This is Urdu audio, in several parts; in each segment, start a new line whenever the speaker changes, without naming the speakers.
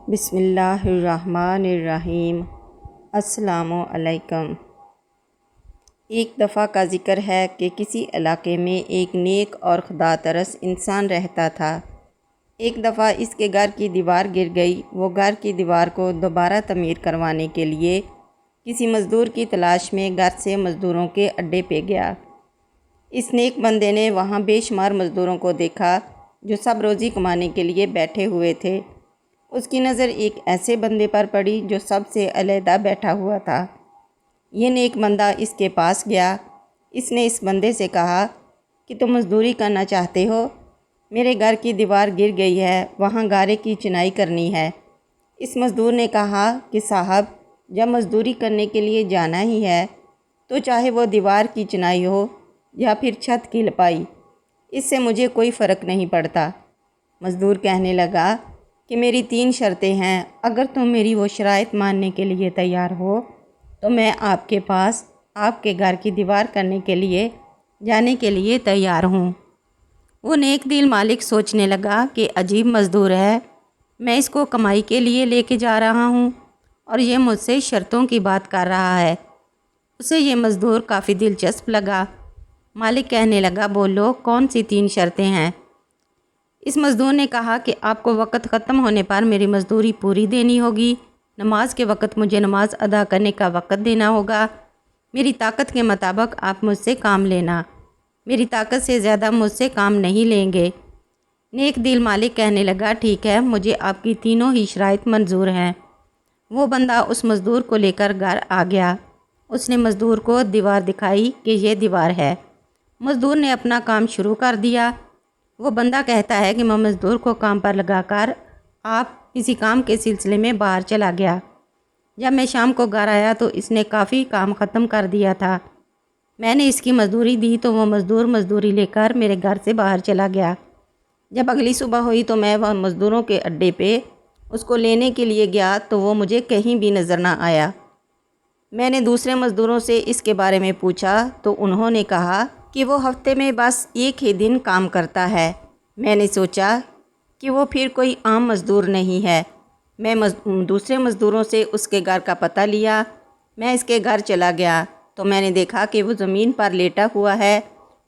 بسم اللہ الرحمن الرحیم۔ السلام علیکم۔ ایک دفعہ کا ذکر ہے کہ کسی علاقے میں ایک نیک اور خدا ترس انسان رہتا تھا۔ ایک دفعہ اس کے گھر کی دیوار گر گئی۔ وہ گھر کی دیوار کو دوبارہ تعمیر کروانے کے لیے کسی مزدور کی تلاش میں گھر سے مزدوروں کے اڈے پہ گیا۔ اس نیک بندے نے وہاں بے شمار مزدوروں کو دیکھا جو سب روزی کمانے کے لیے بیٹھے ہوئے تھے۔ اس کی نظر ایک ایسے بندے پر پڑی جو سب سے علیحدہ بیٹھا ہوا تھا۔ یہ نیک بندہ اس کے پاس گیا۔ اس نے اس بندے سے کہا کہ تم مزدوری کرنا چاہتے ہو؟ میرے گھر کی دیوار گر گئی ہے، وہاں گارے کی چنائی کرنی ہے۔ اس مزدور نے کہا کہ صاحب، جب مزدوری کرنے کے لیے جانا ہی ہے تو چاہے وہ دیوار کی چنائی ہو یا پھر چھت کی لپائی، اس سے مجھے کوئی فرق نہیں پڑتا۔ مزدور کہنے لگا کہ میری 3 شرطیں ہیں، اگر تم میری وہ شرائط ماننے کے لیے تیار ہو تو میں آپ کے پاس آپ کے گھر کی دیوار کرنے کے لیے جانے کے لیے تیار ہوں۔ وہ نیک دل مالک سوچنے لگا کہ عجیب مزدور ہے، میں اس کو کمائی کے لیے لے کے جا رہا ہوں اور یہ مجھ سے شرطوں کی بات کر رہا ہے۔ اسے یہ مزدور کافی دلچسپ لگا۔ مالک کہنے لگا، بولو کون سی 3 شرطیں ہیں؟ اس مزدور نے کہا کہ آپ کو وقت ختم ہونے پر میری مزدوری پوری دینی ہوگی، نماز کے وقت مجھے نماز ادا کرنے کا وقت دینا ہوگا، میری طاقت کے مطابق آپ مجھ سے کام لینا، میری طاقت سے زیادہ مجھ سے کام نہیں لیں گے۔ نیک دل مالک کہنے لگا، ٹھیک ہے، مجھے آپ کی تینوں ہی شرائط منظور ہیں۔ وہ بندہ اس مزدور کو لے کر گھر آ گیا۔ اس نے مزدور کو دیوار دکھائی کہ یہ دیوار ہے۔ مزدور نے اپنا کام شروع کر دیا۔ وہ بندہ کہتا ہے کہ میں مزدور کو کام پر لگا کر آپ کسی کام کے سلسلے میں باہر چلا گیا۔ جب میں شام کو گھر آیا تو اس نے کافی کام ختم کر دیا تھا۔ میں نے اس کی مزدوری دی تو وہ مزدور مزدوری لے کر میرے گھر سے باہر چلا گیا۔ جب اگلی صبح ہوئی تو میں وہ مزدوروں کے اڈے پہ اس کو لینے کے لیے گیا تو وہ مجھے کہیں بھی نظر نہ آیا۔ میں نے دوسرے مزدوروں سے اس کے بارے میں پوچھا تو انہوں نے کہا کہ وہ ہفتے میں بس ایک ہی دن کام کرتا ہے۔ میں نے سوچا کہ وہ پھر کوئی عام مزدور نہیں ہے۔ میں دوسرے مزدوروں سے اس کے گھر کا پتہ لیا۔ میں اس کے گھر چلا گیا تو میں نے دیکھا کہ وہ زمین پر لیٹا ہوا ہے،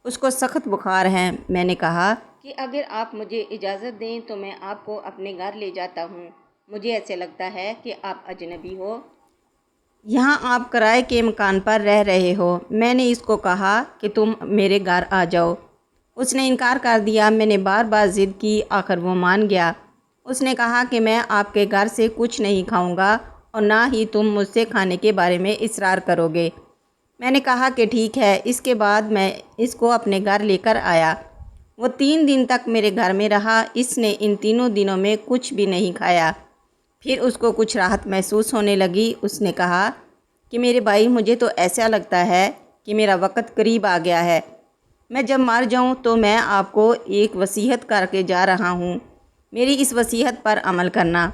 اس کو سخت بخار ہے۔ میں نے کہا کہ اگر آپ مجھے اجازت دیں تو میں آپ کو اپنے گھر لے جاتا ہوں، مجھے ایسے لگتا ہے کہ آپ اجنبی ہو، یہاں آپ کرائے کے مکان پر رہ رہے ہو۔ میں نے اس کو کہا کہ تم میرے گھر آ جاؤ۔ اس نے انکار کر دیا۔ میں نے بار بار ضد کی، آخر وہ مان گیا۔ اس نے کہا کہ میں آپ کے گھر سے کچھ نہیں کھاؤں گا اور نہ ہی تم مجھ سے کھانے کے بارے میں اصرار کرو گے۔ میں نے کہا کہ ٹھیک ہے۔ اس کے بعد میں اس کو اپنے گھر لے کر آیا۔ وہ 3 دن تک میرے گھر میں رہا۔ اس نے ان 3 دنوں میں کچھ بھی نہیں کھایا۔ پھر اس کو کچھ راحت محسوس ہونے لگی۔ اس نے کہا کہ میرے بھائی، مجھے تو ایسا لگتا ہے کہ میرا وقت قریب آ گیا ہے۔ میں جب مر جاؤں تو میں آپ کو ایک وصیت کر کے جا رہا ہوں، میری اس وصیت پر عمل کرنا۔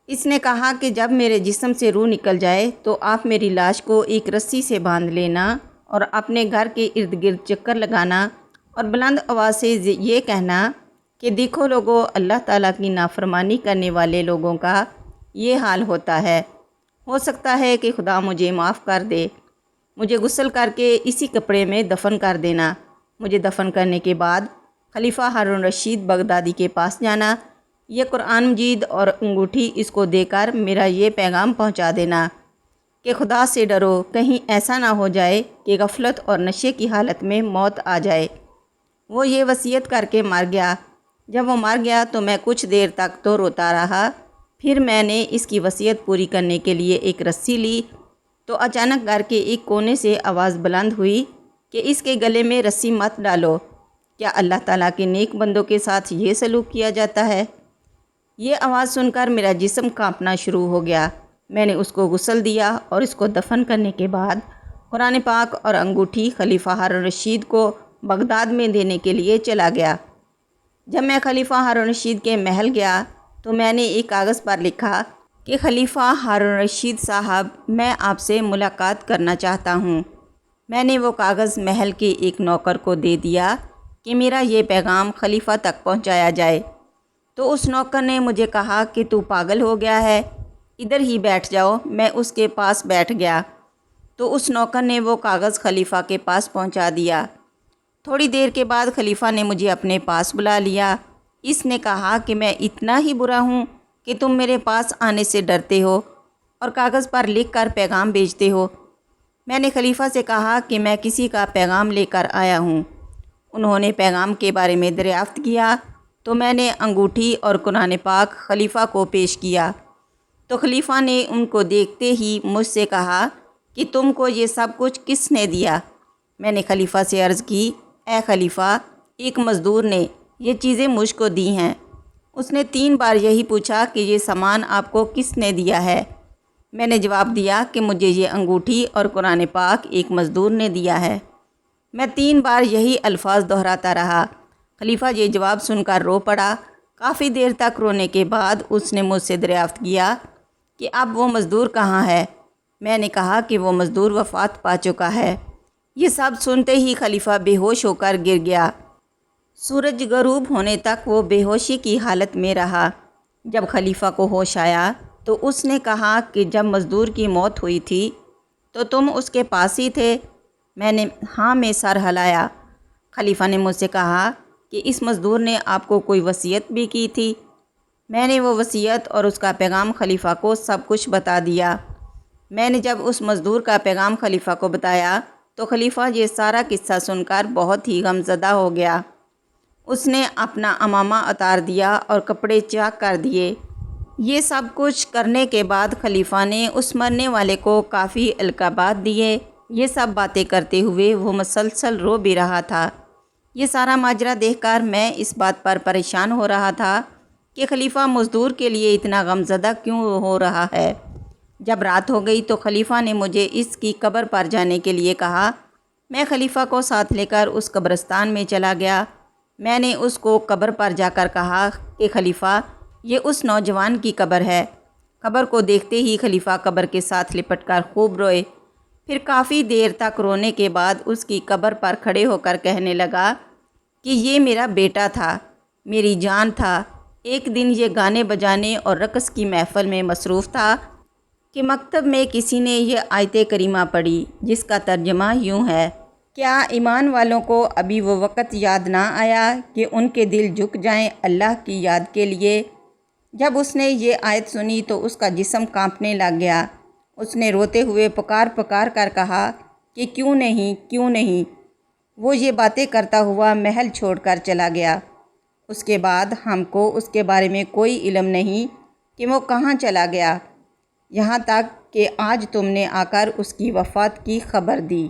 اس نے کہا کہ جب میرے جسم سے روح نکل جائے تو آپ میری لاش کو ایک رسی سے باندھ لینا اور اپنے گھر کے ارد گرد چکر لگانا اور بلند آواز سے یہ کہنا کہ دیکھو لوگو، اللہ تعالیٰ کی نافرمانی کرنے والے لوگوں کا یہ حال ہوتا ہے۔ ہو سکتا ہے کہ خدا مجھے معاف کر دے۔ مجھے غسل کر کے اسی کپڑے میں دفن کر دینا۔ مجھے دفن کرنے کے بعد خلیفہ ہارون رشید بغدادی کے پاس جانا، یہ قرآن مجید اور انگوٹھی اس کو دے کر میرا یہ پیغام پہنچا دینا کہ خدا سے ڈرو، کہیں ایسا نہ ہو جائے کہ غفلت اور نشے کی حالت میں موت آ جائے۔ وہ یہ وصیت کر کے مر گیا۔ جب وہ مر گیا تو میں کچھ دیر تک تو روتا رہا۔ پھر میں نے اس کی وصیت پوری کرنے کے لیے ایک رسی لی تو اچانک گھر کے ایک کونے سے آواز بلند ہوئی کہ اس کے گلے میں رسی مت ڈالو۔ کیا اللہ تعالیٰ کے نیک بندوں کے ساتھ یہ سلوک کیا جاتا ہے؟ یہ آواز سن کر میرا جسم کانپنا شروع ہو گیا۔ میں نے اس کو غسل دیا اور اس کو دفن کرنے کے بعد قرآن پاک اور انگوٹھی خلیفہ ہارون رشید کو بغداد میں دینے کے لیے چلا گیا۔ جب میں خلیفہ ہارون رشید کے محل گیا تو میں نے ایک کاغذ پر لکھا کہ خلیفہ ہارون رشید صاحب، میں آپ سے ملاقات کرنا چاہتا ہوں۔ میں نے وہ کاغذ محل کے ایک نوکر کو دے دیا کہ میرا یہ پیغام خلیفہ تک پہنچایا جائے۔ تو اس نوکر نے مجھے کہا کہ تو پاگل ہو گیا ہے، ادھر ہی بیٹھ جاؤ۔ میں اس کے پاس بیٹھ گیا تو اس نوکر نے وہ کاغذ خلیفہ کے پاس پہنچا دیا۔ تھوڑی دیر کے بعد خلیفہ نے مجھے اپنے پاس بلا لیا۔ اس نے کہا کہ میں اتنا ہی برا ہوں کہ تم میرے پاس آنے سے ڈرتے ہو اور کاغذ پر لکھ کر پیغام بھیجتے ہو۔ میں نے خلیفہ سے کہا کہ میں کسی کا پیغام لے کر آیا ہوں۔ انہوں نے پیغام کے بارے میں دریافت کیا تو میں نے انگوٹھی اور قرآن پاک خلیفہ کو پیش کیا تو خلیفہ نے ان کو دیکھتے ہی مجھ سے کہا کہ تم کو یہ سب کچھ کس نے دیا؟ میں نے خلیفہ سے عرض کی، اے خلیفہ، ایک مزدور نے یہ چیزیں مجھ کو دی ہیں۔ اس نے 3 بار یہی پوچھا کہ یہ سامان آپ کو کس نے دیا ہے؟ میں نے جواب دیا کہ مجھے یہ انگوٹھی اور قرآن پاک ایک مزدور نے دیا ہے۔ میں 3 بار یہی الفاظ دہراتا رہا۔ خلیفہ یہ جواب سن کر رو پڑا۔ کافی دیر تک رونے کے بعد اس نے مجھ سے دریافت کیا کہ اب وہ مزدور کہاں ہے؟ میں نے کہا کہ وہ مزدور وفات پا چکا ہے۔ یہ سب سنتے ہی خلیفہ بے ہوش ہو کر گر گیا۔ سورج غروب ہونے تک وہ بے ہوشی کی حالت میں رہا۔ جب خلیفہ کو ہوش آیا تو اس نے کہا کہ جب مزدور کی موت ہوئی تھی تو تم اس کے پاس ہی تھے؟ میں نے ہاں میں سر ہلایا۔ خلیفہ نے مجھ سے کہا کہ اس مزدور نے آپ کو کوئی وصیت بھی کی تھی؟ میں نے وہ وصیت اور اس کا پیغام خلیفہ کو سب کچھ بتا دیا۔ میں نے جب اس مزدور کا پیغام خلیفہ کو بتایا تو خلیفہ یہ سارا قصہ سن کر بہت ہی غمزدہ ہو گیا۔ اس نے اپنا عمامہ اتار دیا اور کپڑے چاک کر دیے۔ یہ سب کچھ کرنے کے بعد خلیفہ نے اس مرنے والے کو کافی القابات دیے۔ یہ سب باتیں کرتے ہوئے وہ مسلسل رو بھی رہا تھا۔ یہ سارا ماجرا دیکھ کر میں اس بات پر پریشان ہو رہا تھا کہ خلیفہ مزدور کے لیے اتنا غمزدہ کیوں ہو رہا ہے۔ جب رات ہو گئی تو خلیفہ نے مجھے اس کی قبر پر جانے کے لیے کہا۔ میں خلیفہ کو ساتھ لے کر اس قبرستان میں چلا گیا۔ میں نے اس کو قبر پر جا کر کہا کہ خلیفہ، یہ اس نوجوان کی قبر ہے۔ قبر کو دیکھتے ہی خلیفہ قبر کے ساتھ لپٹ کر خوب روئے۔ پھر کافی دیر تک رونے کے بعد اس کی قبر پر کھڑے ہو کر کہنے لگا کہ یہ میرا بیٹا تھا، میری جان تھا۔ ایک دن یہ گانے بجانے اور رقص کی محفل میں مصروف تھا کہ مکتب میں کسی نے یہ آیت کریمہ پڑھی جس کا ترجمہ یوں ہے، کیا ایمان والوں کو ابھی وہ وقت یاد نہ آیا کہ ان کے دل جھک جائیں اللہ کی یاد کے لیے؟ جب اس نے یہ آیت سنی تو اس کا جسم کانپنے لگ گیا۔ اس نے روتے ہوئے پکار پکار کر کہا کہ کیوں نہیں، کیوں نہیں۔ وہ یہ باتیں کرتا ہوا محل چھوڑ کر چلا گیا۔ اس کے بعد ہم کو اس کے بارے میں کوئی علم نہیں کہ وہ کہاں چلا گیا، یہاں تک کہ آج تم نے آ کر اس کی وفات کی خبر دی۔